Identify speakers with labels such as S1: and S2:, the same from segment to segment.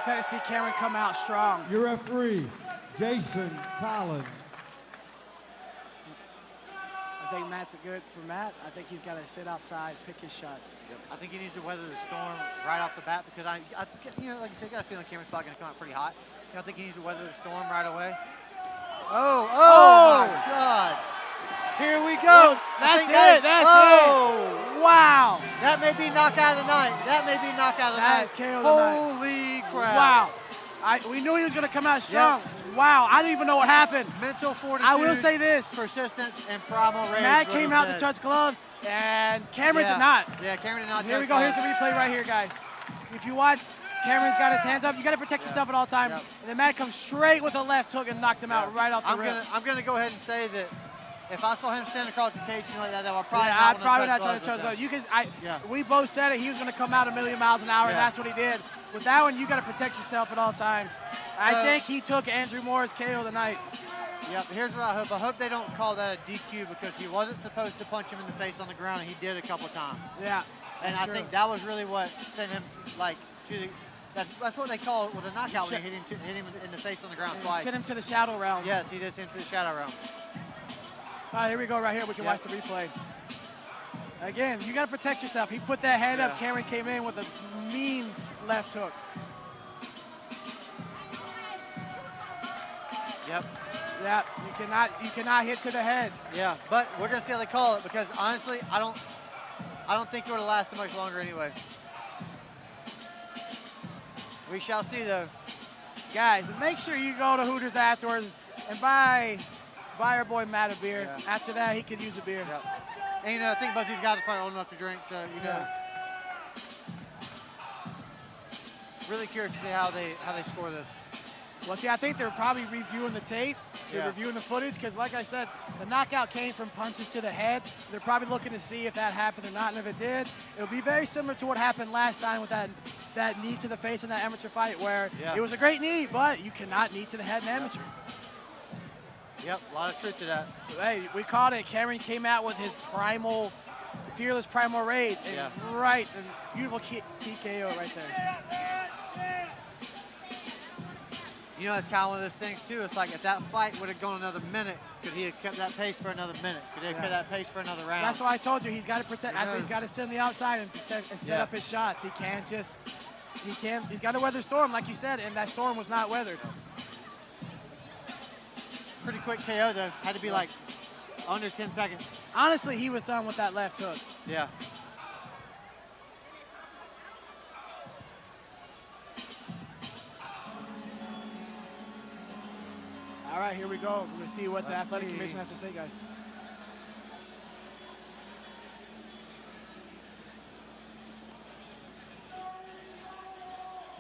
S1: expect to see Cameron come out strong.
S2: Your referee, Jason Collins.
S1: I think Matt's good for Matt. I think he's got to sit outside, pick his shots.
S3: Yep. I think he needs to weather the storm right off the bat because you know, like you said, I got a feeling Cameron's probably going to come out pretty hot. You know, I think he needs to weather the storm right away. Oh my God. Here we go.
S1: That's it. Wow.
S3: That may be knockout of the night. That may be knockout of the night.
S1: That is KO of the night.
S3: Holy crap.
S1: Wow. We knew he was going to come out strong. Yep. Wow, I didn't even know what happened.
S3: Mental fortitude.
S1: I will say this.
S3: Persistence and primal rage.
S1: Matt came out to touch gloves, and Cameron did not.
S3: Yeah, Cameron did not.
S1: Here we go. Here's the replay right here, guys. If you watch, Cameron's got his hands up. You got to protect yourself at all times.
S3: Yep.
S1: And then Matt comes straight with a left hook and knocked him out right off the rip.
S3: I'm gonna go ahead and say that if I saw him stand across the cage like that, I would probably
S1: I'd probably not try to touch gloves. We both said it. He was going to come out a million miles an hour, and that's what he did. With that one, you got to protect yourself at all times. I think he took Andrew Moore's KO tonight.
S3: Yep, here's what I hope. I hope they don't call that a DQ because he wasn't supposed to punch him in the face on the ground, and he did a couple times.
S1: Yeah,
S3: and I think that was really what sent him like to the. That's what they call it was a knockout when he hit him in the face on the ground twice.
S1: Sent him to the shadow realm.
S3: Yes, he did send him to the shadow realm.
S1: All right, here we go right here. We can watch the replay. Again, you got to protect yourself. He put that hand up. Cameron came in with a mean left hook.
S3: Yep.
S1: Yeah, you cannot hit to the head.
S3: Yeah, but we're gonna see how they call it because honestly, I don't think it would have lasted much longer anyway. We shall see though.
S1: Guys, make sure you go to Hooters afterwards and buy our boy Matt a beer. Yeah. After that, he could use a beer.
S3: Yep. And you know, I think both these guys are probably old enough to drink, so you know. Really curious to see how they score this.
S1: Well, see, I think they're probably reviewing the tape. They're reviewing the footage because, like I said, the knockout came from punches to the head. They're probably looking to see if that happened or not, and if it did, it'll be very similar to what happened last time with that knee to the face in that amateur fight where it was a great knee, but you cannot knee to the head in amateur.
S3: Yep, a lot of truth to that.
S1: Hey, we called it. Cameron came out with his fearless primal rage, and beautiful TKO right there.
S3: You know, it's kind of one of those things, too. It's like if that fight would have gone another minute, could he have kept that pace for another minute? Could he have kept that pace for another round?
S1: That's why I told you he's got to protect. I said he's got to sit on the outside and set up his shots. He can't just, he's got to weather the storm, like you said, and that storm was not weathered.
S3: Pretty quick KO, though. Had to be like under 10 seconds.
S1: Honestly, he was done with that left hook.
S3: Yeah.
S1: All right, here we go. We're going to see what the Athletic Commission has to say, guys.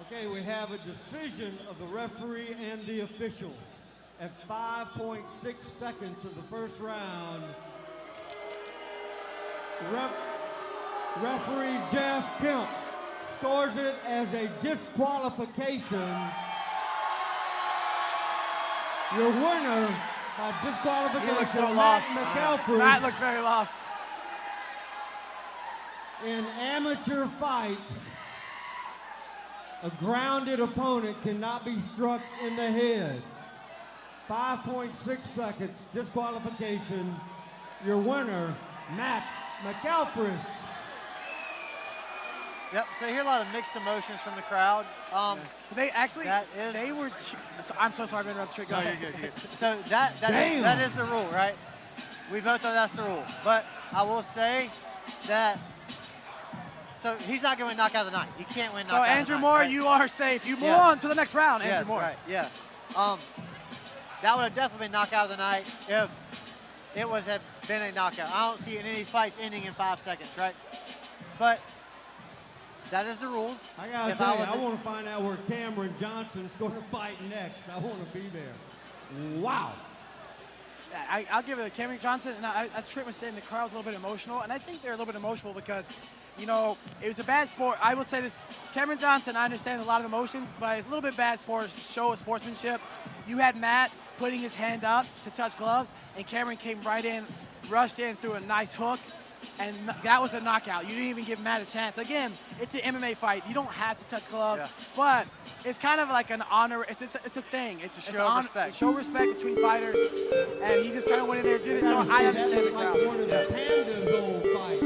S2: Okay, we have a decision of the referee and the officials. At 5.6 seconds of the first round, referee Jeff Kemp scores it as a disqualification. Your winner by disqualification,
S1: he looks so lost.
S2: Mcelfresh.
S1: Matt looks very lost.
S2: In amateur fights, a grounded opponent cannot be struck in the head. 5.6 seconds, disqualification. Your winner, Matt Mcelfresh.
S3: Yep, so I hear a lot of mixed emotions from the crowd.
S1: They actually, they were, I'm so sorry to interrupt you. Go ahead.
S3: You're good. So that is the rule, right? We both know that's the rule. But I will say that, so he's not going to knock out of the night. He can't win knockout.
S1: So Andrew Moore, you are safe. You move on to the next round, Andrew Moore.
S3: Right, yeah. That would have definitely been knockout of the night if it had been a knockout. I don't see any of these fights ending in 5 seconds, right? But that is the rules.
S2: I gotta tell you, I want to find out where Cameron Johnston's going to fight next. I want to be there. Wow.
S1: I'll give it to Cameron Johnston. And as Trent was saying, the crowd's a little bit emotional, and I think they're a little bit emotional because, you know, it was a bad sport. I will say this, Cameron Johnston, I understand a lot of emotions, but it's a little bit bad for show of sportsmanship. You had Matt putting his hand up to touch gloves, and Cameron came right in, rushed in through a nice hook, and that was a knockout. You didn't even give Matt a chance. Again, it's an MMA fight. You don't have to touch gloves, but it's kind of like an honor. It's a thing. It's
S3: a show of respect.
S1: Show respect between fighters, and he just kind of went in there and did it. So I understand the crowd.
S2: Like one of the Panda's old fights.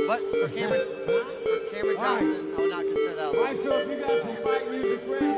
S3: But for Cameron Johnston, I would not consider that.
S2: All right, so if you got some fight music ready,